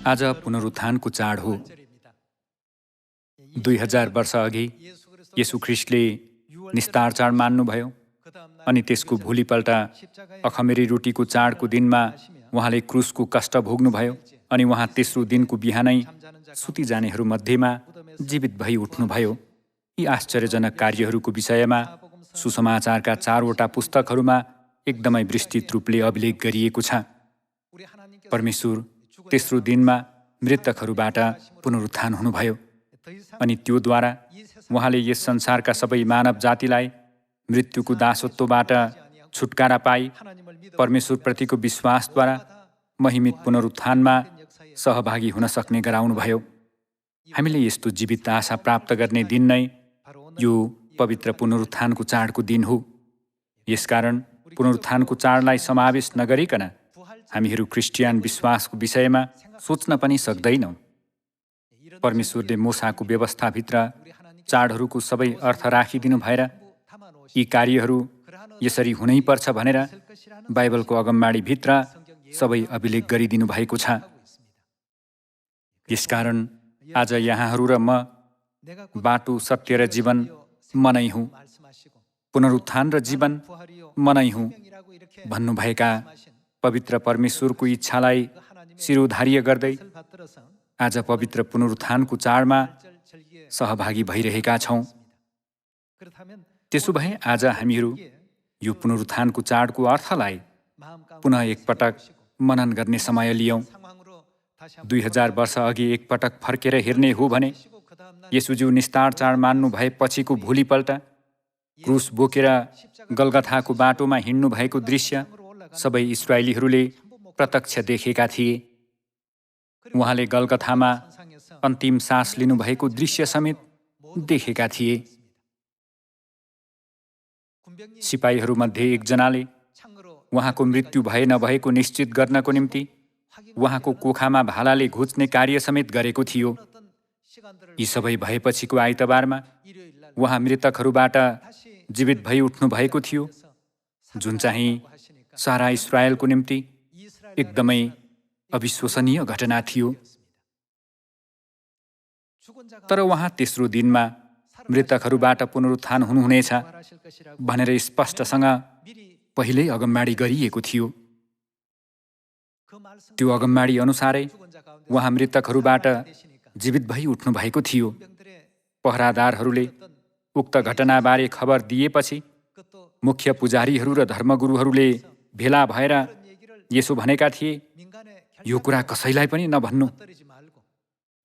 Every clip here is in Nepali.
आज पुनरुत्थानको चाड हो। 2000 वर्ष अघि येशू ख्रिस्टले निस्तार चाड मान्नुभयो अनि त्यसको भोलिपल्ट अखमेरी रोटीको चाडको दिनमा उहाँले क्रुसको कष्ट भोग्नुभयो अनि उहाँ तेस्रो दिनको बिहानै सुति जानेहरू मध्येमा जीवित भई उठ्नुभयो। यी आश्चर्यजनक कार्यहरूको विषयमा सुसमाचारका 4वटा पुस्तकहरूमा एकदमै विस्तृत रूपले अभिलेख गरिएको छ। परमेश्वर तेस्रो दिनमा मृतकहरूबाट पुनरुत्थान हुनुभयो अनि त्योद्वारा उहाँले यस संसारका सबै मानव जातिलाई मृत्युको दासत्वबाट छुटकारा पाई परमेश्वरप्रतिको विश्वासद्वारा महिमित पुनरुत्थानमा सहभागी हुन सक्ने गराउनुभयो। हामीले यस्तो जीवित आशा प्राप्त गर्ने दिन नै यो पवित्र पुनरुत्थानको चाडको दिन हो। यसकारण पुनरुत्थानको चाडलाई समावेश नगरिकन हामीहरू क्रिस्चियन विश्वासको विषयमा सोच्न पनि सक्दैनौँ। परमेश्वरले मूसाको व्यवस्थाभित्र चाडहरूको सबै अर्थ राखिदिनु भएर यी कार्यहरू यसरी हुनै पर्छ भनेर बाइबलको अगमबाडीभित्र सबै अभिलेख गरिदिनु भएको छ। यसकारण आज यहाँहरू र म बाटो, सत्य र जीवन म नै हुँ, पुनरुत्थान र जीवन म नै हुँ भन्नुभएका पवित्र परमेश्वरको इच्छालाई शिरोधार्य गर्दै आज पवित्र पुनरुत्थानको चाडमा सहभागी भइरहेका छौँ। त्यसो भए आज हामीहरू यो पुनरुत्थानको चाडको अर्थलाई पुनः एकपटक मनन गर्ने समय लियौँ। 2000 वर्ष अघि एकपटक फर्केर हेर्ने हो भने येशूज्यू निस्तार चाड मान्नु भएपछिको भोलिपल्ट क्रुस बोकेर गलगथाको बाटोमा हिँड्नु भएको दृश्य सबै इस्राएलीहरूले प्रत्यक्ष देखेका थिए। उहाँले गलगथामा अन्तिम सास लिनुभएको दृश्य समेत देखेका थिए। सिपाहीहरूमध्ये एकजनाले उहाँको मृत्यु भए नभएको निश्चित गर्नको निम्ति उहाँको कोखामा भालाले घोच्ने कार्य समेत गरेको थियो। यी सबै भएपछिको आइतबारमा उहाँ मृतकहरूबाट जीवित भई उठ्नु भएको थियो, जुन चाहिँ सारा इस्राएलको निम्ति एकदमै अविश्वसनीय घटना थियो। तर उहाँ तेस्रो दिनमा मृतकहरूबाट पुनरुत्थान हुनुहुनेछ भनेर स्पष्टसँग पहिल्यै अगमबाडी गरिएको थियो। त्यो अगमबाडी अनुसारै उहाँ मृतकहरूबाट जीवित भई उठ्नु भएको थियो। पहरादारहरूले उक्त घटनाबारे खबर दिएपछि मुख्य पुजारीहरू र धर्मगुरुहरूले भेला भएर यसो भनेका थिए, यो कुरा कसैलाई पनि नभन्नु।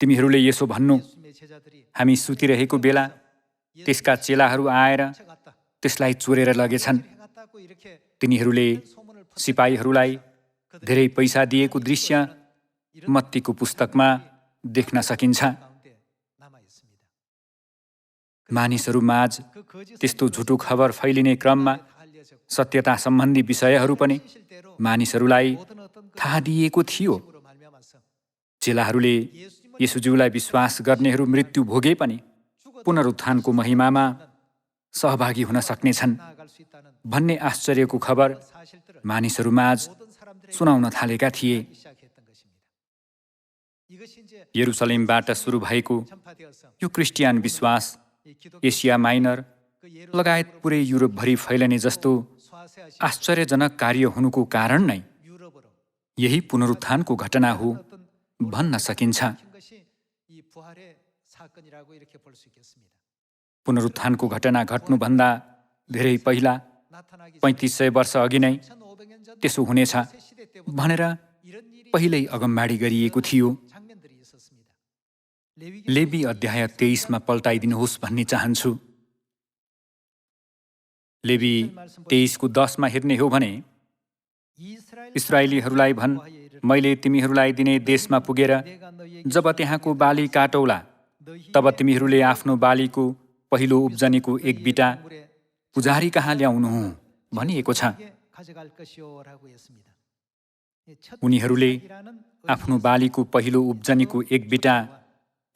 तिमीहरूले यसो भन्नु, हामी सुतिरहेको बेला त्यसका चेलाहरू आएर त्यसलाई चोरेर लगेछन्। तिनीहरूले सिपाहीहरूलाई धेरै पैसा दिएको दृश्य मत्तीको पुस्तकमा देख्न सकिन्छ। मानिसहरूमाझ त्यस्तो झुटो खबर फैलिने क्रममा सत्यता सम्बन्धी विषयहरू पनि मानिसहरूलाई थाहा दिएको थियो। चेलाहरूले येशूज्यूलाई विश्वास गर्नेहरू मृत्यु भोगे पनि पुनरुत्थानको महिमामा सहभागी हुन सक्नेछन् भन्ने आश्चर्यको खबर मानिसहरूमाझ सुनाउन थालेका थिए। यरुसलेमबाट सुरु भएको यो क्रिस्चियन विश्वास एसिया माइनर लगायत पुरै युरोपभरि फैलने जस्तो आश्चर्यजनक कार्य हुनुको कारण नै यही पुनरुत्थानको घटना हो भन्न सकिन्छ। पुनरुत्थानको घटना घट्नुभन्दा धेरै पहिला 3500 वर्ष अघि नै त्यसो हुनेछ भनेर पहिल्यै अगमबाडी गरिएको थियो। लेवी अध्याय 23 पल्टाइदिनुहोस् भन्ने चाहन्छु। लेवी 23:10 हेर्ने हो भने, इस्राएलीहरूलाई भन्, मैले तिमीहरूलाई दिने देशमा पुगेर जब त्यहाँको बाली काटौला तब तिमीहरूले आफ्नो बालीको पहिलो उब्जनीको एक बिटा पुजारी कहाँ ल्याउनु भनिएको छ। उनीहरूले आफ्नो बालीको पहिलो उब्जनीको एक बिटा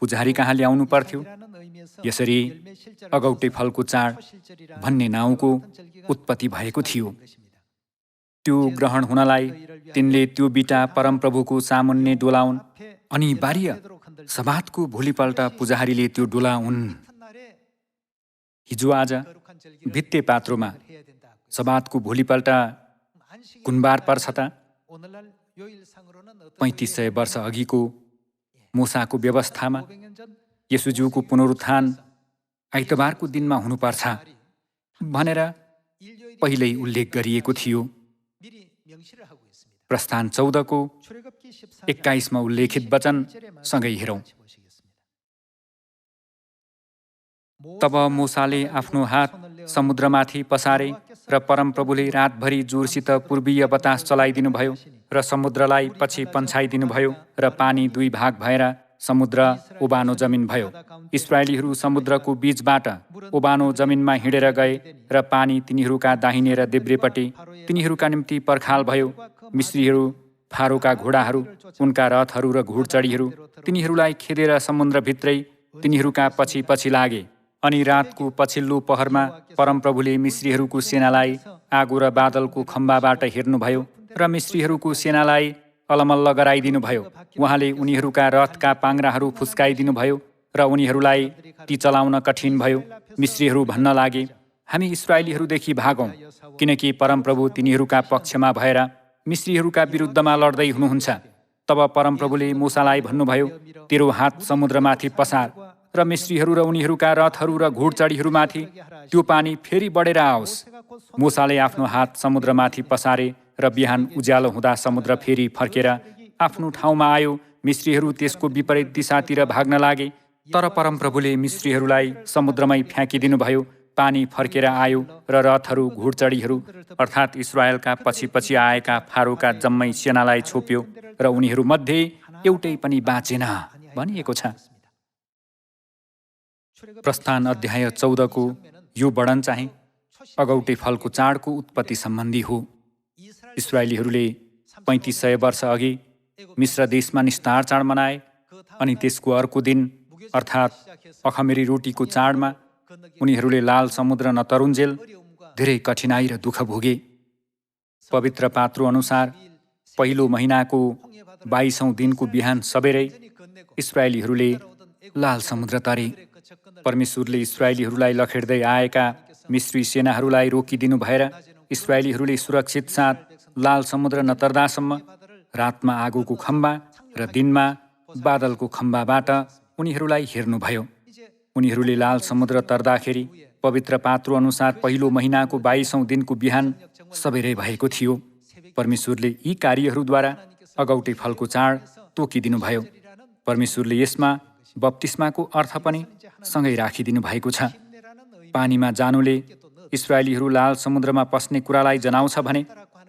पुजारी कहाँ ल्याउनु पर्थ्यो। यसरी अगौटे फलको चाड भन्ने नाउँको उत्पत्ति भएको थियो। त्यो ग्रहण हुनलाई तिनले त्यो बिटा परमप्रभुको सामुन्ने डोलाउन् अनिवार्य सबातको भोलिपल्ट पुजारीले त्यो डोलाउन्। हिजो आज भित्ते पात्रोमा सबातको भोलिपल्ट कुनबार पर्छ त? 3500 वर्ष अघिको मूसाको व्यवस्थामा येशूज्यूको पुनरुत्थान आइतबारको दिनमा हुनुपर्छ भनेर पहिल्यै उल्लेख गरिएको थियो। प्रस्थान 14 को 21 मा उल्लेखित वचन सँगै हेरौँ। तब मूसाले आफ्नो हात समुद्रमाथि पसारे र परमप्रभुले रातभरि जोरसित पूर्वीय बतास चलाइदिनुभयो र समुद्रलाई पछि पन्छाइदिनुभयो र पानी 2 भाग भएर समुद्र उबानो जमिन भयो। इस्राएलीहरू समुद्रको बीचबाट उबानो जमिनमा हिँडेर गए र पानी तिनीहरूका दाहिने र देब्रेपट्टि तिनीहरूका निम्ति पर्खाल भयो। मिस्रीहरू, फारोका घोडाहरू, उनका रथहरू र घोडचढीहरू तिनीहरूलाई खेदेर समुद्रभित्रै तिनीहरूका पछि पछि लागे। अनि रातको पछिल्लो पहरमा परमप्रभुले मिस्रीहरूको सेनालाई आगो र बादलको खम्बाबाट हेर्नुभयो र मिस्रीहरूको सेनालाई अलमल्ल गराइदिनुभयो। उहाँले उनीहरूका रथका पाङ्ग्राहरू फुस्काइदिनुभयो र उनीहरूलाई ती चलाउन कठिन भयो। मिस्रीहरू भन्न लागे, हामी इस्राएलीहरूदेखि भागौँ, किनकि परमप्रभु तिनीहरूका पक्षमा भएर मिस्रीहरूका विरुद्धमा लड्दै हुनुहुन्छ। तब परमप्रभुले मूसालाई भन्नुभयो, तेरो हात समुद्रमाथि पसार र मिस्रीहरू र उनीहरूका रथहरू र घोडचढीहरूमाथि त्यो पानी फेरि बढेर आओस्। मूसाले आफ्नो हात समुद्रमाथि पसारे र बिहान उज्यालो हुँदा समुद्र फेरि फर्केर आफ्नो ठाउँमा आयो। मिस्रीहरू त्यसको विपरीत दिशातिर भाग्न लागे, तर परमप्रभुले मिस्रीहरूलाई समुद्रमै फ्याँकिदिनुभयो। पानी फर्केर आयो र रथहरू, घोडचढीहरू अर्थात् इस्राएलका पछि पछि आएका फारोका जम्मै सेनालाई छोप्यो र उनीहरूमध्ये एउटै पनि बाँचेन भनिएको छ। प्रस्थान अध्याय 14 को यो वर्णन चाहिँ अगौटे फलको चाडको उत्पत्ति सम्बन्धी हो। इस्राएलीहरूले 3500 वर्ष अघि मिश्र देशमा निस्तार चाड मनाए अनि त्यसको अर्को दिन अर्थात् अखमेरी रोटीको चाडमा उनीहरूले लाल समुद्र नतरुन्जेल धेरै कठिनाई र दुःख भोगे। पवित्र पात्रो अनुसार पहिलो महिनाको 22औं दिनको बिहान सबेरै इस्राएलीहरूले लाल समुद्र तरे। परमेश्वरले इस्राएलीहरूलाई लखेड्दै आएका मिस्री सेनाहरूलाई रोकिदिनु भएर इस्राएलीहरूले सुरक्षित साथ लाल समुद्र नतर्दासम्म रातमा आगोको खम्बा र दिनमा बादलको खम्बाबाट उनीहरूलाई हेर्नुभयो। उनीहरूले लाल समुद्र तर्दाखेरि पवित्र पात्रो अनुसार पहिलो महिनाको 22औं दिनको बिहान सबेरै भएको थियो। परमेश्वरले यी कार्यहरूद्वारा अगौटे फलको चाड तोकिदिनुभयो। परमेश्वरले यसमा बप्तिस्माको अर्थ पनि सँगै राखिदिनु भएको छ। पानीमा जानुले इस्राएलीहरू लाल समुद्रमा पस्ने कुरालाई जनाउँछ भने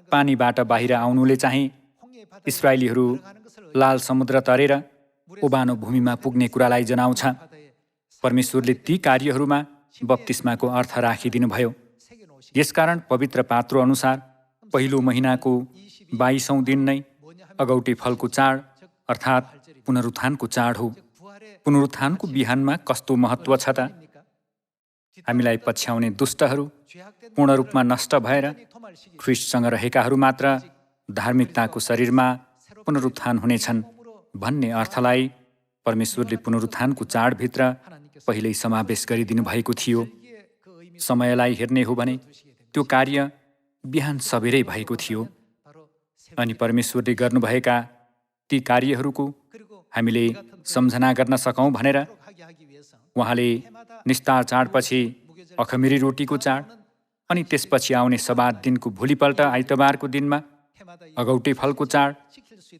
पानीबाट बाहिर आउनुले चाहिँ इस्राएलीहरू लाल समुद्र तरेर उबानो भूमिमा पुग्ने कुरालाई जनाउँछ। परमेश्वरले ती कार्यहरूमा बप्तिस्माको अर्थ राखिदिनुभयो। यसकारण पवित्र पात्रो अनुसार पहिलो महिनाको 22औं दिन नै अगौटे फलको चाड अर्थात् पुनरुत्थानको चाड हो। पुनरुत्थानको बिहानमा कस्तो महत्त्व छ त? हामीलाई पछ्याउने दुष्टहरू पूर्ण रूपमा नष्ट भएर ख्रीष्टसँग रहेकाहरू मात्र धार्मिकताको शरीरमा पुनरुत्थान हुनेछन् भन्ने अर्थलाई परमेश्वरले पुनरुत्थानको चाडभित्र पहिल्यै समावेश गरिदिनु भएको थियो। समयलाई हेर्ने हो भने त्यो कार्य बिहान सबेरै भएको थियो अनि परमेश्वरले गर्नुभएका ती कार्यहरूको हामीले सम्झना गर्न सकौँ भनेर उहाँले निस्तार चाडपछि अखमेरी रोटीको चाड अनि त्यसपछि आउने सबात दिनको भोलिपल्ट आइतबारको दिनमा अगौटे फलको चाड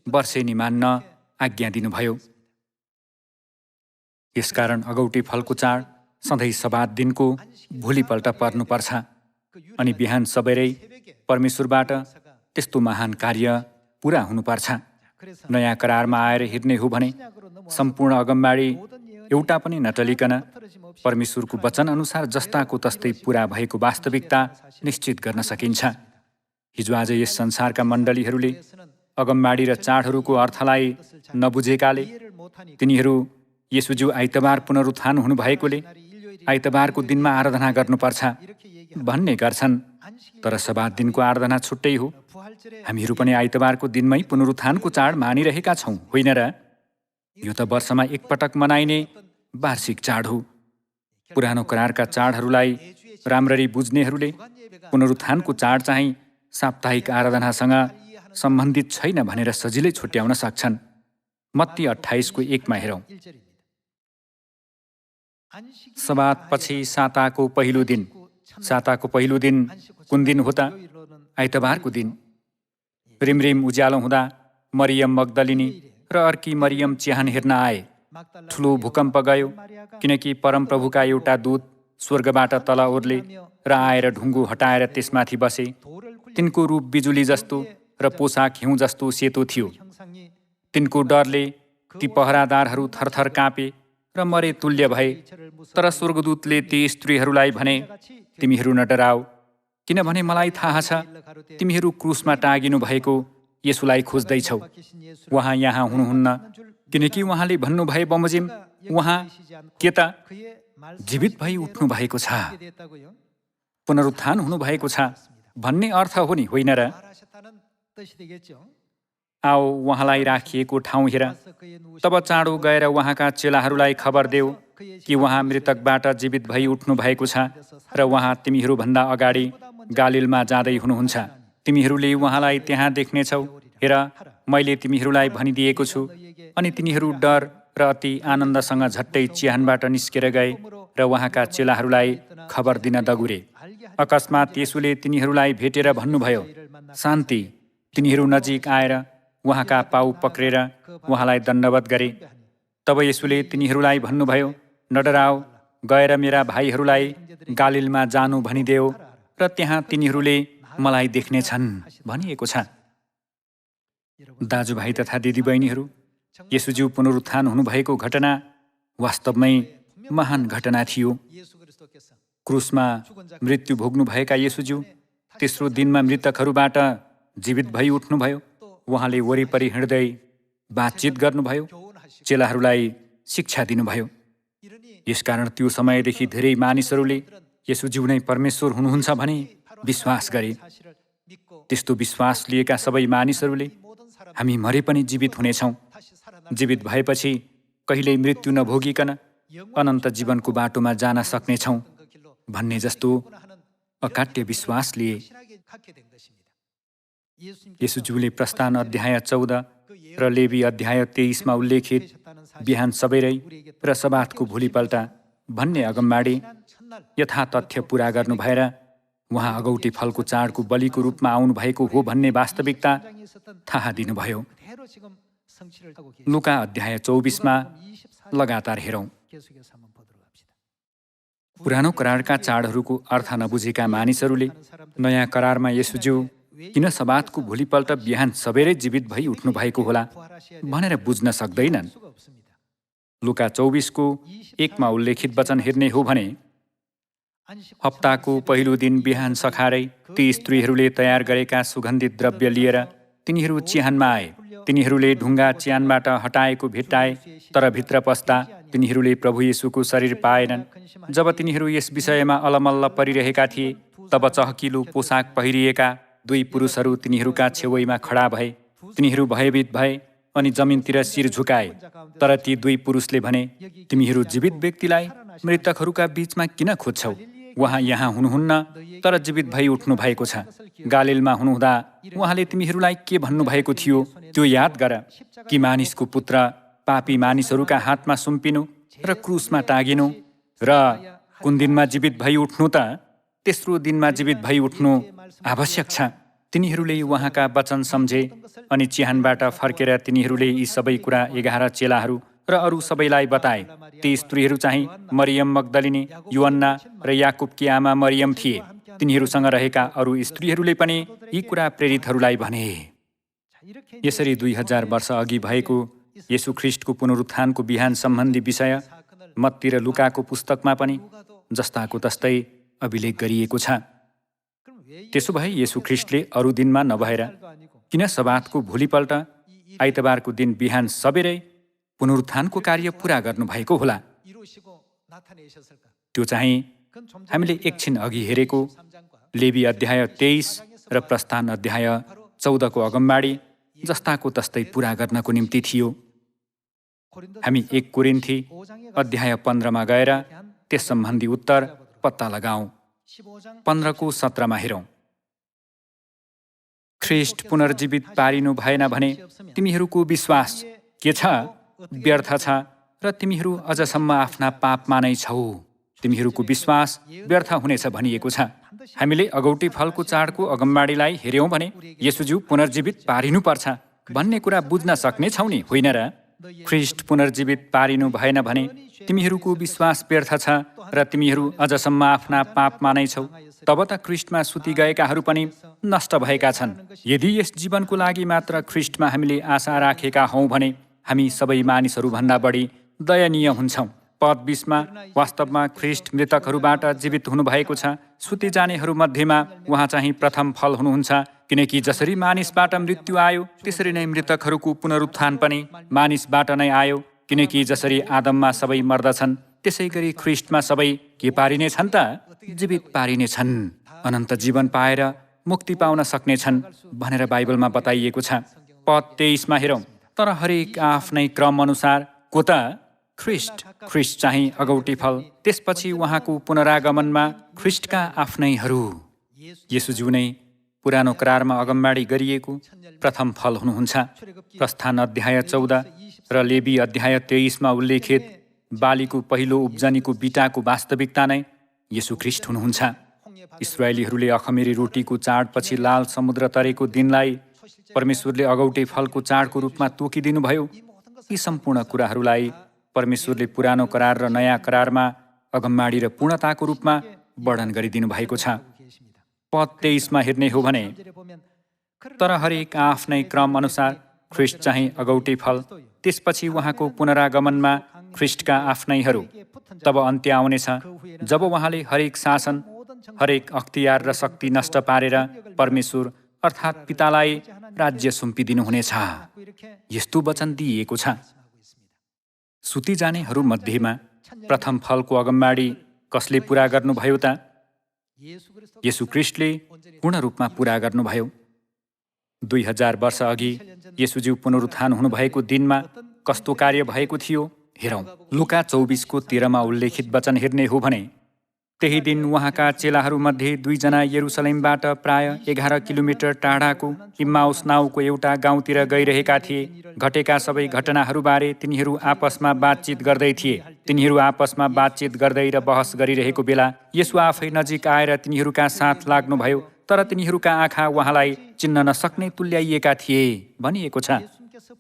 वर्षेनी मान्न आज्ञा दिनुभयो। यसकारण अगौटे फलको चाड सधैँ सबात दिनको भोलिपल्ट पर्नुपर्छ अनि बिहान सबेरै परमेश्वरबाट त्यस्तो महान कार्य पुरा हुनुपर्छ। नयाँ करारमा आएर हेर्ने हो भने सम्पूर्ण अगमबाडी एउटा पनि नटलिकन परमेश्वरको वचन अनुसार जस्ताको तस्तै पुरा भएको वास्तविकता निश्चित गर्न सकिन्छ। हिजो आज यस संसारका मण्डलीहरूले अगमबाडी र चाडहरूको अर्थलाई नबुझेकाले तिनीहरू येशूज्यू आइतबार पुनरुत्थान हुनुभएकोले आइतबारको दिनमा आराधना गर्नुपर्छ भन्ने गर्छन्। तर सबात दिनको आराधना छुट्टै हो। हामीहरू पनि आइतबारको दिनमै पुनरुत्थानको चाड मानिरहेका छौँ, होइन र? यो त वर्षमा एकपटक मनाइने वार्षिक चाड हो। पुरानो करारका चाडहरूलाई राम्ररी बुझ्नेहरूले पुनरुत्थानको चाड चाहिँ साप्ताहिक आराधनासँग सम्बन्धित छैन भनेर सजिलै छुट्याउन सक्छन्। मत्ती 28:1 हेरौँ। सबात पछि साताको पहिलो दिन। साताको पहिलो दिन कुन दिन हो त? आइतबारको दिन। रिमरिम उज्यालो हुँदा मरियम मग्दलिनी र अर्की मरियम चिहान हेर्न आए। ठुलो भूकम्प गयो, किनकि परमप्रभुका एउटा दूत स्वर्गबाट तल ओर्ले र आएर ढुङ्गो हटाएर त्यसमाथि बसे। तिनको रूप बिजुली जस्तो र पोसाक हिउँ जस्तो सेतो थियो। तिनको डरले ती पहरादारहरू थरथर काँपे र मरे तुल्य भए। तर स्वर्गदूतले ती स्त्रीहरूलाई भने, तिमीहरू नडराऊ, किनभने मलाई थाहा छ तिमीहरू क्रुसमा टाँगिनु भएको येशूलाई खोज्दैछौ। उहाँ यहाँ हुनुहुन्न, किनकि उहाँले भन्नुभए बमोजिम उहाँ के त जीवित भई उठ्नु भएको छ, पुनरुत्थान हुनुभएको छ भन्ने अर्थ हो नि, होइन र? आओ उहाँलाई राखिएको ठाउँ हेर। तब चाँडो गएर उहाँका चेलाहरूलाई खबर देऊ कि उहाँ मृतकबाट जीवित भई उठ्नु भएको छ र उहाँ तिमीहरूभन्दा अगाडि गालिलमा जाँदै हुनुहुन्छ। तिमीहरूले उहाँलाई त्यहाँ देख्नेछौ। हेर, मैले तिमीहरूलाई भनिदिएको छु। अनि तिनीहरू डर र अति आनन्दसँग झट्टै चिहानबाट निस्केर गए र उहाँका चेलाहरूलाई खबर दिन दगुरे। अकस्मात येशूले तिनीहरूलाई भेटेर भन्नुभयो, शान्ति। तिनीहरू नजिक आएर उहाँका पाउ पक्रेर उहाँलाई दण्डवत गरे। तब येशूले तिनीहरूलाई भन्नुभयो, नडराऊ, गएर मेरा भाइहरूलाई गालिलमा जानु भनिदेऊ र त्यहाँ तिनीहरूले मलाई देख्नेछन् भनिएको छ। दाजुभाइ तथा दिदीबहिनीहरू, येशूज्यू पुनरुत्थान हुनुभएको घटना वास्तवमै महान घटना थियो। क्रुसमा मृत्यु भोग्नुभएका येशूज्यू तेस्रो दिनमा मृतकहरूबाट जीवित भई उठ्नुभयो। उहाँले वरिपरि हिँड्दै बातचित गर्नुभयो, चेलाहरूलाई शिक्षा दिनुभयो। यसकारण त्यो समयदेखि धेरै मानिसहरूले येशूज्यू नै परमेश्वर हुनुहुन्छ भने विश्वास गरे। त्यस्तो विश्वास लिएका सबै मानिसहरूले हामी मरे पनि जीवित हुनेछौँ, जीवित भएपछि कहिल्यै मृत्यु नभोगिकन अनन्त जीवनको बाटोमा जान सक्नेछौँ भन्ने जस्तो अकाट्य विश्वास लिए। येशूज्यूले प्रस्थान अध्याय 14 र लेवी अध्याय 23 उल्लेखित बिहान सबेरै र सबातको भोलिपल्ट भन्ने अगमबाडी यथातथ्य पुरा गर्नु भएर उहाँ अगौटे फलको चाडको बलिको रूपमा आउनुभएको हो भन्ने वास्तविकता थाहा दिनुभयो। लुका अध्याय 24 लगातार हेरौँ। पुरानो करारका चाडहरूको अर्थ नबुझेका मानिसहरूले नयाँ करारमा येशूज्यू किन सबातको भोलिपल्ट बिहान सबेरै जीवित भई उठ्नु भएको होला भनेर बुझ्न सक्दैनन्। लुका 24:1 उल्लेखित वचन हेर्ने हो भने, हप्ताको पहिलो दिन बिहान सखारै ती स्त्रीहरूले तयार गरेका सुगन्धित द्रव्य लिएर तिनीहरू चिहानमा आए। तिनीहरूले ढुङ्गा चिहानबाट हटाएको भेट्टाए, तर भित्र पस्दा तिनीहरूले प्रभु येशूको शरीर पाएनन्। जब तिनीहरू यस विषयमा अलमल्ल परिरहेका थिए, तब चहकिलो पोसाक पहिरिएका दुई पुरुषहरू तिनीहरूका छेउमा खडा भए। तिनीहरू भयभीत भए अनि जमिनतिर शिर झुकाए। तर ती दुई पुरुषले भने, तिमीहरू जीवित व्यक्तिलाई मृतकहरूका बीचमा किन खोज्छौ? उहाँ यहाँ हुनुहुन्न, तर जीवित भई उठ्नु भएको छ। गालिलमा हुनुहुँदा उहाँले तिमीहरूलाई के भन्नुभएको थियो त्यो याद गर, कि मानिसको पुत्र पापी मानिसहरूका हातमा सुम्पिनु र क्रुसमा टाँगिनु र कुन दिनमा जीवित भई उठ्नु त? तेस्रो दिनमा जीवित भई उठ्नु आवश्यक छ। तिनीहरूले उहाँका वचन सम्झे अनि चिहानबाट फर्केर तिनीहरूले यी सबै कुरा 11 चेलाहरू र अरू सबैलाई बताए। ती स्त्रीहरू चाहिँ मरियम मग्दलिनी, युहन्ना र याकुबकी आमा मरियम थिए। तिनीहरूसँग रहेका अरू स्त्रीहरूले पनि यी कुरा प्रेरितहरूलाई भने। यसरी 2000 वर्ष अघि भएको येशू ख्रीष्टको पुनरुत्थानको बिहान सम्बन्धी विषय मत्ती र लुकाको पुस्तकमा पनि जस्ताको तस्तै अभिलेख गरिएको छ। त्यसो भए येशू ख्रीष्टले अरू दिनमा नभएर किन सबातको भोलिपल्ट आइतबारको दिन बिहान सबेरै पुनरुत्थानको कार्य पुरा गर्नुभएको होला? त्यो चाहिँ हामीले एकछिन अघि हेरेको लेवी अध्याय 23 र प्रस्थान अध्याय 14 को अगमबाडी जस्ताको तस्तै पुरा गर्नको निम्ति थियो। हामी 1 कोरिन्थी अध्याय 15 मा गएर त्यस सम्बन्धी उत्तर पत्ता लगाऊ। 15 को 17 मा हेरौँ। ख्रीष्ट पुनर्जीवित पारिनु भएन भने तिमीहरूको विश्वास के छ? व्यर्थ छ र तिमीहरू अझसम्म आफ्ना पापमा नै छौ। तिमीहरूको विश्वास व्यर्थ हुनेछ भनिएको छ। हामीले अगौटी फलको चाडको अगमबाडीलाई हेर्यौँ भने येशूज्यू पुनर्जीवित पारिनुपर्छ भन्ने कुरा बुझ्न सक्ने छौ नि, होइन र? ख्रीष्ट पुनर्जीवित पारिनु भएन भने तिमीहरूको विश्वास व्यर्थ छ र तिमीहरू अझसम्म आफ्ना पापमा नै छौ। तब त ख्रीष्टमा सुति गएकाहरू पनि नष्ट भएका छन्। यदि यस जीवनको लागि मात्र ख्रीष्टमा हामीले आशा राखेका हौँ भने हामी सबै मानिसहरूभन्दा बढी दयनीय हुन्छौँ। पद 20 मा वास्तवमा ख्रीष्ट मृतकहरूबाट जीवित हुनुभएको छ। सुति जानेहरू मध्येमा उहाँ चाहिँ प्रथम फल हुनुहुन्छ, किनकि जसरी मानिसबाट मृत्यु आयो त्यसरी नै मृतकहरूको पुनरुत्थान पनि मानिसबाट नै आयो। किनकि जसरी आदममा सबै मर्दछन् त्यसै गरी ख्रीष्टमा सबै के पारिनेछन् त? जीवित पारिनेछन्, अनन्त जीवन पाएर मुक्ति पाउन सक्नेछन् भनेर बाइबलमा बताइएको छ। पद 23 मा हेरौँ। तर हरेक आफ्नै क्रम अनुसार को त? ख्रीष्ट चाहिँ अगौटी फल, त्यसपछि उहाँको पुनरागमनमा ख्रीष्टका आफ्नैहरू। येशूज्यू नै पुरानो करारमा अगमबाडी गरिएको प्रथम फल हुनुहुन्छ। प्रस्थान अध्याय 14 र लेवी अध्याय 23 मा उल्लेखित बालीको पहिलो उब्जनीको बिटाको वास्तविकता नै येशू ख्रीष्ट हुनुहुन्छ। इस्राएलीहरूले अखमेरी रोटीको चाडपछि लाल समुद्र तरेको दिनलाई परमेश्वरले अगौटे फलको चाडको रूपमा तोकिदिनुभयो। यी सम्पूर्ण कुराहरूलाई परमेश्वरले पुरानो करार र नयाँ करारमा अगमबाडी र पूर्णताको रूपमा वर्णन गरिदिनु भएको छ। पद 23 मा हेर्ने हो भने, तर हरेक आफ्नै क्रम अनुसार ख्रीष्ट चाहिँ अगौटे फल, त्यसपछि उहाँको पुनरागमनमा ख्रीष्टका आफ्नैहरू। तब अन्त्य आउनेछ जब उहाँले हरेक शासन, हरेक अख्तियार र शक्ति नष्ट पारेर परमेश्वर अर्थात् पितालाई राज्य सुम्पिदिनुहुनेछ। यस्तो वचन दिइएको छ। सुति जानेहरू मध्येमा प्रथम फलको अगमबाडी कसले पुरा गर्नुभयो त? येशू ख्रीष्टले पूर्ण रूपमा पुरा गर्नुभयो। 2000 वर्ष अघि येशूज्यू पुनरुत्थान हुनुभएको दिनमा कस्तो कार्य भएको थियो हेरौँ। लुका 24 को 13 मा उल्लेखित वचन हेर्ने हो भने, त्यही दिन उहाँका चेलाहरूमध्ये 2 जना यरुसलेमबाट प्राय 11 किलोमिटर टाढाको इम्माउस नाउँको एउटा गाउँतिर गइरहेका थिए। घटेका सबै घटनाहरूबारे तिनीहरू आपसमा बातचित गर्दै थिए। तिनीहरू आपसमा बातचित गर्दै र बहस गरिरहेको बेला येशू आफै नजिक आएर तिनीहरूका साथ लाग्नुभयो, तर तिनीहरूका आँखा उहाँलाई चिन्न नसक्ने तुल्याइएका थिए भनिएको छ।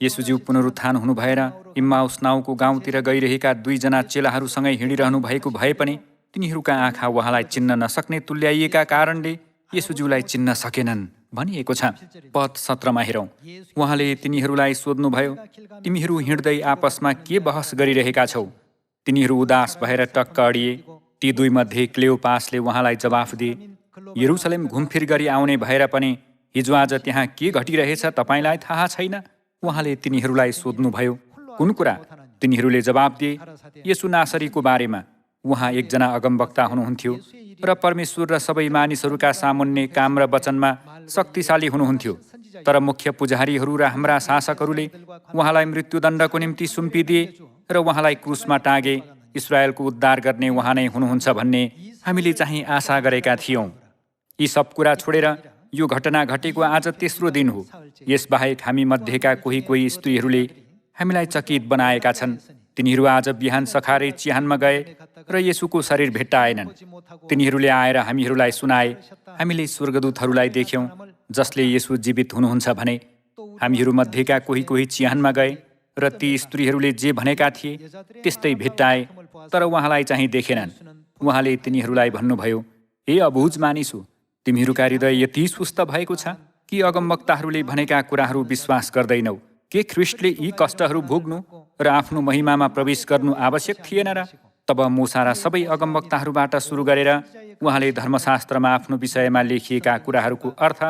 येशूज्यू पुनरुत्थान हुनु भएर इम्माउस नाउँको गाउँतिर गइरहेका 2 जना चेलाहरूसँगै हिँडिरहनु भएको भए पनि तिनीहरूका आँखा उहाँलाई चिन्न नसक्ने तुल्याइएका कारणले येशूज्यूलाई चिन्न सकेनन् भनिएको छ। पद 17 मा हेरौँ। उहाँले तिनीहरूलाई सोध्नुभयो, तिमीहरू हिँड्दै आपसमा के बहस गरिरहेका छौ? तिनीहरू उदास भएर टक्क अडिए। ती 2 मध्ये क्लेओपासले उहाँलाई जवाफ दिए, यरुसलेम घुमफिर गरी आउने भएर पनि हिजो आज त्यहाँ के घटिरहेछ तपाईँलाई थाहा छैन? उहाँले तिनीहरूलाई सोध्नुभयो, कुन कुरा? तिनीहरूले जवाब दिए, येशू नासरीको बारेमा। उहाँ एकजना अगमवक्ता हुनुहुन्थ्यो र परमेश्वर र सबै मानिसहरूका सामुन्ने काम र वचनमा शक्तिशाली हुनुहुन्थ्यो। तर मुख्य पुजारीहरू र हाम्रा शासकहरूले उहाँलाई मृत्युदण्डको निम्ति सुम्पिदिए र उहाँलाई क्रुसमा टाँगे। इस्राएलको उद्धार गर्ने उहाँ नै हुनुहुन्छ भन्ने हामीले चाहिँ आशा गरेका थियौँ। यी सब कुरा छोडेर यो घटना घटेको आज तेस्रो दिन हो। यसबाहेक हामी मध्येका कोही स्त्रीहरूले हामीलाई चकित बनाएका छन्। तिनीहरू आज बिहान सखारै चिहानमा गए र येशूको शरीर भेट्टाएनन्। तिनीहरूले आएर हामीहरूलाई सुनाए, हामीले स्वर्गदूतहरूलाई देख्यौँ जसले येशू जीवित हुनुहुन्छ भने। हामीहरू मध्येका कोही चिहानमा गए र ती स्त्रीहरूले जे भनेका थिए त्यस्तै भेट्टाए, तर उहाँलाई चाहिँ देखेनन्। उहाँले तिनीहरूलाई भन्नुभयो, हे अबुझ मानिसो, तिमीहरूका हृदय यति सुस्त भएको छ कि अगमवक्ताहरूले भनेका कुराहरू विश्वास गर्दैनौ? के ख्रीष्टले यी कष्टहरू भोग्नु र आफ्नो महिमामा प्रवेश गर्नु आवश्यक थिएन र? तब मूसा र सबै अगमवक्ताहरूबाट सुरु गरेर उहाँले धर्मशास्त्रमा आफ्नो विषयमा लेखिएका कुराहरूको अर्थ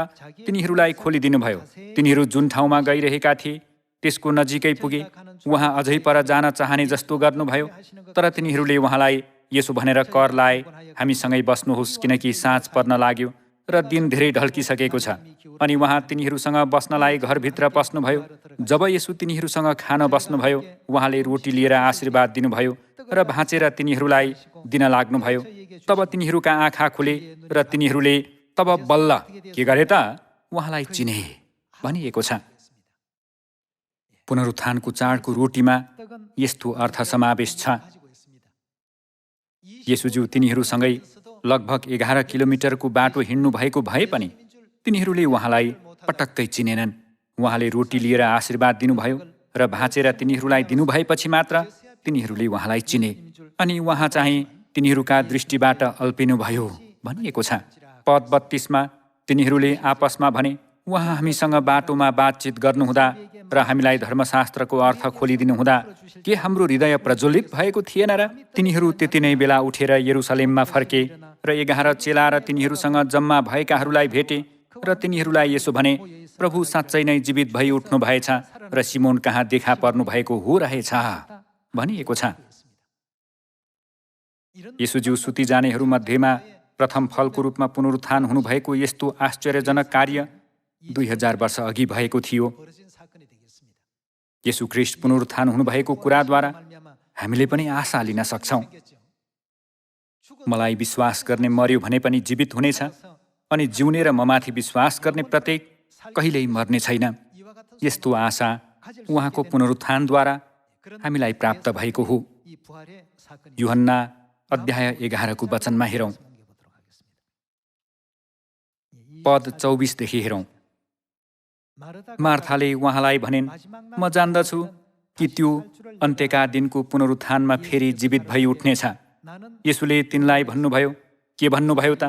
तिनीहरूलाई खोलिदिनुभयो। तिनीहरू जुन ठाउँमा गइरहेका थिए त्यसको नजिकै पुगे। उहाँ अझै पर जान चाहने जस्तो गर्नुभयो, तर तिनीहरूले उहाँलाई यसो भनेर कर लाए, हामीसँगै बस्नुहोस् किनकि साँझ पर्न लाग्यो। र दिन धेरै ढल्किसकेको छ। अनि उहाँ तिनीहरूसँग बस्नलाई घरभित्र पस्नुभयो। जब येशू तिनीहरूसँग खान बस्नुभयो, उहाँले रोटी लिएर आशीर्वाद दिनुभयो र भाँचेर तिनीहरूलाई दिन लाग्नुभयो। तब तिनीहरूका आँखा खुले र तिनीहरूले तब बल्ल के गरे त? उहाँलाई चिने भनिएको छ। पुनरुत्थानको चाडको रोटीमा यस्तो अर्थ समावेश छ। येशूज्यू तिनीहरूसँगै लगभग 11 किलोमिटरको बाटो हिँड्नु भएको भए पनि तिनीहरूले उहाँलाई पटक्कै चिनेनन्। उहाँले रोटी लिएर आशीर्वाद दिनुभयो र भाँचेर तिनीहरूलाई दिनुभएपछि मात्र तिनीहरूले उहाँलाई चिने। अनि उहाँ चाहिँ तिनीहरूका दृष्टिबाट अल्पिनुभयो भनिएको छ। पद 32 मा तिनीहरूले आपसमा भने, उहाँ हामीसँग बाटोमा बातचित गर्नुहुँदा र हामीलाई धर्मशास्त्रको अर्थ खोलिदिनुहुँदा के हाम्रो हृदय प्रज्वलित भएको थिएन र? तिनीहरू त्यति नै बेला उठेर यरुसलेममा फर्के र 11 चेला र तिनीहरूसँग जम्मा भएकाहरूलाई भेटे र तिनीहरूलाई यसो भने, प्रभु साँच्चै नै जीवित भई उठ्नु भएछ र सिमोन कहाँ देखा पर्नु भएको हो रहेछ भनिएको छ। येशूज्यू सुति जानेहरू मध्येमा प्रथम फलको रूपमा पुनरुत्थान हुनुभएको यस्तो आश्चर्यजनक कार्य 2000 वर्ष अघि भएको थियो। येशू ख्रीष्ट पुनरुत्थान हुनुभएको कुराद्वारा हामीले पनि आशा लिन सक्छौँ। मलाई विश्वास गर्ने मर्यो भने पनि जीवित हुनेछ, अनि जिउने र ममाथि विश्वास गर्ने प्रत्येक कहिल्यै मर्ने छैन। यस्तो आशा उहाँको पुनरुत्थानद्वारा हामीलाई प्राप्त भएको हो। यूहन्ना अध्याय 11 को वचनमा हेरौँ। पद 24 देखि हेरौँ। मार्थाले उहाँलाई भनिन्, म जान्दछु कि त्यो अन्त्यका दिनको पुनरुत्थानमा फेरि जीवित भई उठ्नेछ। येशूले तिनलाई भन्नुभयो, के भन्नुभयो त?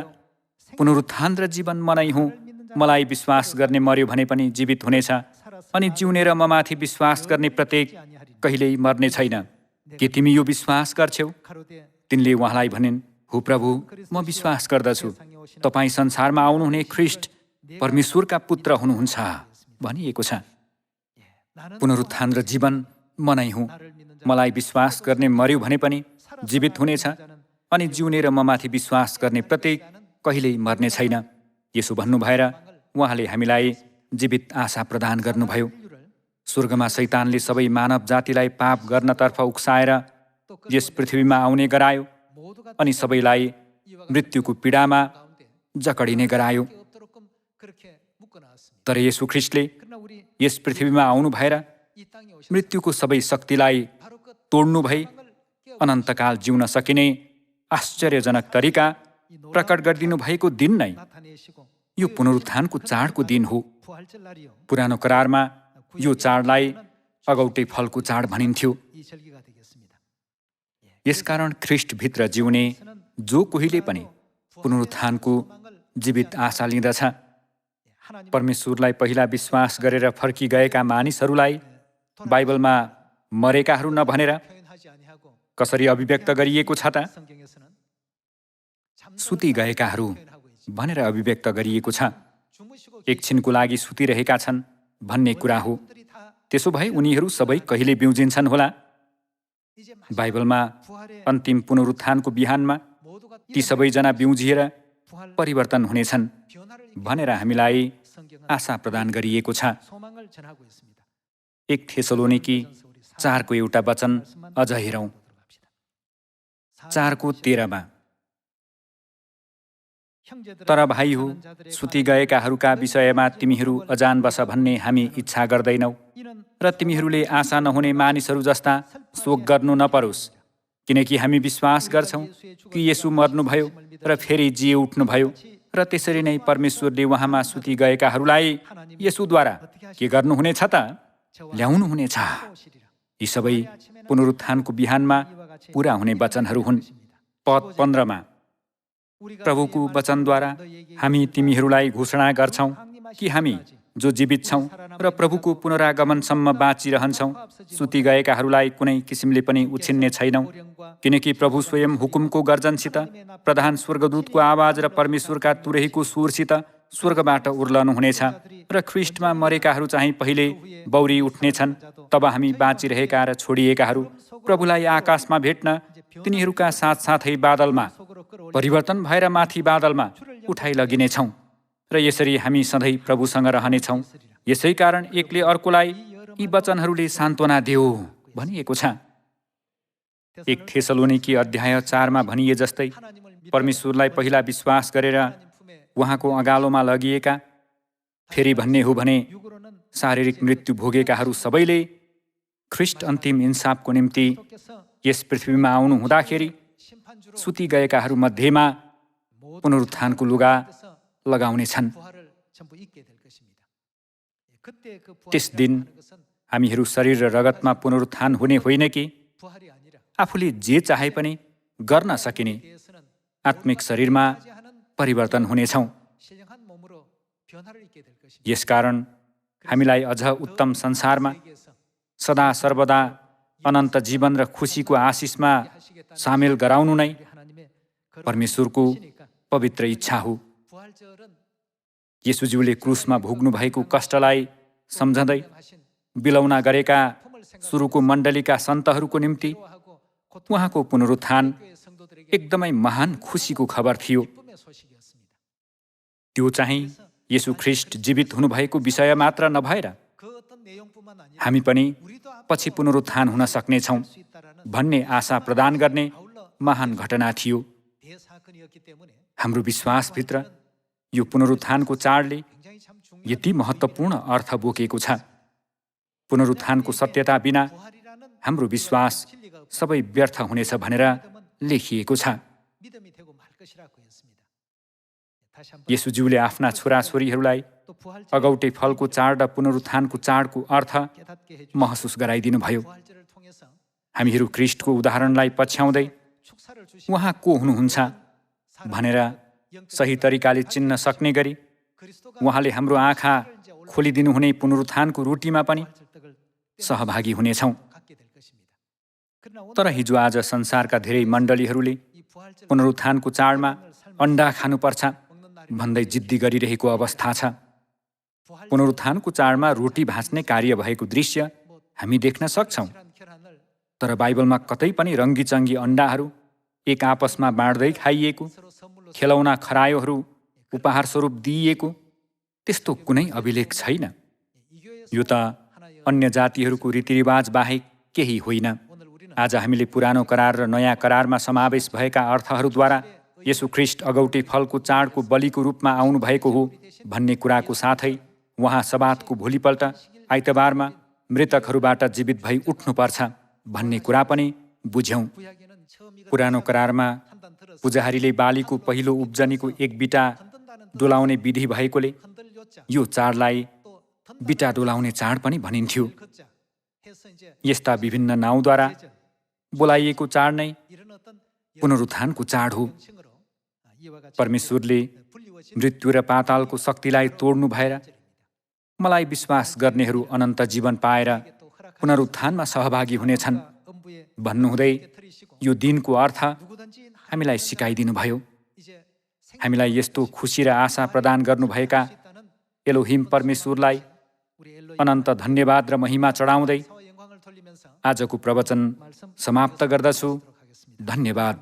पुनरुत्थान र जीवन म नै हुँ। मलाई विश्वास गर्ने मर्यो भने पनि जीवित हुनेछ, अनि जिउने र ममाथि विश्वास गर्ने प्रत्येक कहिल्यै मर्ने छैन। के तिमी यो विश्वास गर्छौ? तिनले उहाँलाई भनिन्, हो प्रभु, म विश्वास गर्दछु तपाईँ संसारमा आउनुहुने ख्रीष्ट परमेश्वरका पुत्र हुनुहुन्छ भनिएको छ। पुनरुत्थान र जीवन म नै हुँ। मलाई विश्वास गर्ने मर्यो भने पनि जीवित हुनेछ, अनि जिउने र ममाथि विश्वास गर्ने प्रत्येक कहिल्यै मर्ने छैन। यसो भन्नु भएर उहाँले हामीलाई जीवित आशा प्रदान गर्नुभयो। स्वर्गमा शैतानले सबै मानव जातिलाई पाप गर्नतर्फ उक्साएर यस पृथ्वीमा आउने गरायो, अनि सबैलाई मृत्युको पीडामा जकडिने गरायो। तर येशू ख्रीष्टले यस पृथ्वीमा आउनु भएर मृत्युको सबै शक्तिलाई तोड्नु भई अनन्तकाल जिउन सकिने आश्चर्यजनक तरिका प्रकट गरिदिनु भएको दिन नै यो पुनरुत्थानको चाडको दिन हो। पुरानो करारमा यो चाडलाई अगौटे फलको चाड भनिन्थ्यो। यसकारण ख्रीष्टभित्र जिउने जो कोहीले पनि पुनरुत्थानको जीवित आशा लिँदछ। परमेश्वरलाई पहिला विश्वास गरेर फर्किगएका मानिसहरूलाई बाइबलमा मरेकाहरू नभनेर कसरी अभिव्यक्त गरिएको छ त? सुति गएकाहरू भनेर अभिव्यक्त गरिएको छ। एकछिनको लागि सुतिरहेका छन् भन्ने कुरा हो। त्यसो भए उनीहरू सबै कहिले बिउजिन्छन् होला? बाइबलमा अन्तिम पुनरुत्थानको बिहानमा ती सबैजना बिउजिएर परिवर्तन हुनेछन् भनेर हामीलाई आशा प्रदान गरिएको छ। 1 थेसलोनिकी 4 को एउटा वचन अझ हेरौँ। 4 को 13 मा, तर भाइ हो, सुति गएकाहरूका विषयमा तिमीहरू अजान बस भन्ने हामी इच्छा गर्दैनौ, र तिमीहरूले आशा नहुने मानिसहरू जस्ता शोक गर्नु नपरोस्, किनकि हामी विश्वास गर्छौँ कि येशू मर्नुभयो र फेरि जिए उठ्नुभयो, र त्यसरी नै परमेश्वरले उहाँमा सुति गएकाहरूलाई येशूद्वारा के गर्नुहुनेछ त? ल्याउनुहुनेछ। यी सबै पुनरुत्थानको बिहानमा पूरा हुने वचनहरू हुन्। पद 15 मा, प्रभुको वचनद्वारा हामी तिमीहरूलाई घोषणा गर्छौँ कि हामी जो जीवित छौँ र प्रभुको पुनरागमनसम्म बाँचिरहन्छौँ, सुति गएकाहरूलाई कुनै किसिमले पनि उछिन्ने छैनौँ, किनकि प्रभु स्वयं हुकुमको गर्जनसित, प्रधान स्वर्गदूतको आवाज र परमेश्वरका तुरहीको स्वरसित स्वर्गबाट उर्लनुहुनेछ, र ख्रीष्टमा मरेकाहरू चाहिँ पहिले बौरी उठ्नेछन्। तब हामी बाँचिरहेका र छोडिएकाहरू प्रभुलाई आकाशमा भेट्न तिनीहरूका साथसाथै बादलमा परिवर्तन भएर माथि बादलमा उठाइ लगिनेछौँ। र यसरी हामी सधैँ प्रभुसँग रहनेछौँ। यसै कारण एकले अर्कोलाई यी वचनहरूले सान्त्वना देऊ भनिएको छ। 1 थेसलोनिकी अध्याय 4मा भनिए जस्तै परमेश्वरलाई पहिला विश्वास गरेर उहाँको अगालोमा लगिएका, फेरि भन्ने हो भने शारीरिक मृत्यु भोगेकाहरू सबैले ख्रीष्ट अन्तिम इन्साफको निम्ति यस पृथ्वीमा आउनु हुँदाखेरि सुति गएकाहरू मध्येमा पुनरुत्थानको लुगा लगाउनेछन्। त्यस दिन हामीहरू शरीर र रगतमा पुनरुत्थान हुने होइन कि आफूले जे चाहे पनि गर्न सकिने आत्मिक शरीरमा परिवर्तन हुनेछौँ। यसकारण हामीलाई अझ उत्तम संसारमा सदा सर्वदा अनन्त जीवन र खुसीको आशिषमा सामेल गराउनु नै परमेश्वरको पवित्र इच्छा हो। येशूज्यूले क्रुसमा भोग्नु भएको कष्टलाई सम्झँदै बिलौना गरेका सुरुको मण्डलीका सन्तहरूको निम्ति उहाँको पुनरुत्थान एकदमै महान खुसीको खबर थियो। त्यो चाहिँ येशू ख्रीष्ट जीवित हुनुभएको विषय मात्र नभएर हामी पनि पछि पुनरुत्थान हुन सक्नेछौँ भन्ने आशा प्रदान गर्ने महान घटना थियो। हाम्रो विश्वासभित्र यो पुनरुत्थानको चाडले यति महत्त्वपूर्ण अर्थ बोकेको छ। पुनरुत्थानको सत्यता बिना हाम्रो विश्वास सबै व्यर्थ हुनेछ भनेर लेखिएको छ। येशूज्यूले आफ्ना छोराछोरीहरूलाई अगौटे फलको चाड र पुनरुत्थानको चाडको अर्थ महसुस गराइदिनुभयो। हामीहरू ख्रीष्टको उदाहरणलाई पछ्याउँदै उहाँ को हुनुहुन्छ भनेर सही तरिकाले चिन्न सक्ने गरी उहाँले हाम्रो आँखा खोलिदिनुहुने पुनरुत्थानको रोटीमा पनि सहभागी हुनेछौँ। तर हिजो आज संसारका धेरै मण्डलीहरूले पुनरुत्थानको चाडमा अन्डा खानुपर्छ भन्दै जिद्दी गरिरहेको अवस्था छ। पुनरुत्थानको चाडमा रोटी भाँच्ने कार्य भएको दृश्य हामी देख्न सक्छौँ। तर बाइबलमा कतै पनि रङ्गीचङ्गी अन्डाहरू एक आपसमा बाँड्दै खाइएको, खेलौना खरायोहरू उपहार स्वरूप दिइएको त्यस्तो कुनै अभिलेख छैन। यो त अन्य जातिहरूको रीतिरिवाज बाहेक केही होइन। आज हामीले पुरानो करार र नयाँ करारमा समावेश भएका अर्थहरूद्वारा येशू ख्रीष्ट अगौटे फलको चाडको बलिको रूपमा आउनुभएको हो भन्ने कुराको साथै उहाँ सबातको भोलिपल्ट आइतबारमा मृतकहरूबाट जीवित भई उठ्नुपर्छ भन्ने कुरा पनि बुझ्यौँ। पुरानो करारमा पुजारीले बालीको पहिलो उब्जनीको एक बिटा डोलाउने विधि भएकोले यो चाडलाई बिटा डोलाउने चाड पनि भनिन्थ्यो। यस्ता विभिन्न नाउँद्वारा बोलाइएको चाड नै पुनरुत्थानको चाड हो। परमेश्वरले मृत्यु र पातालको शक्तिलाई तोड्नु भएर मलाई विश्वास गर्नेहरू अनन्त जीवन पाएर पुनरुत्थानमा सहभागी हुनेछन् भन्नुहुँदै यो दिनको अर्थ हामीलाई सिकाइदिनुभयो। हामीलाई यस्तो खुसी र आशा प्रदान गर्नुभएका एलोहिम परमेश्वरलाई अनन्त धन्यवाद र महिमा चढाउँदै आजको प्रवचन समाप्त गर्दछु। धन्यवाद।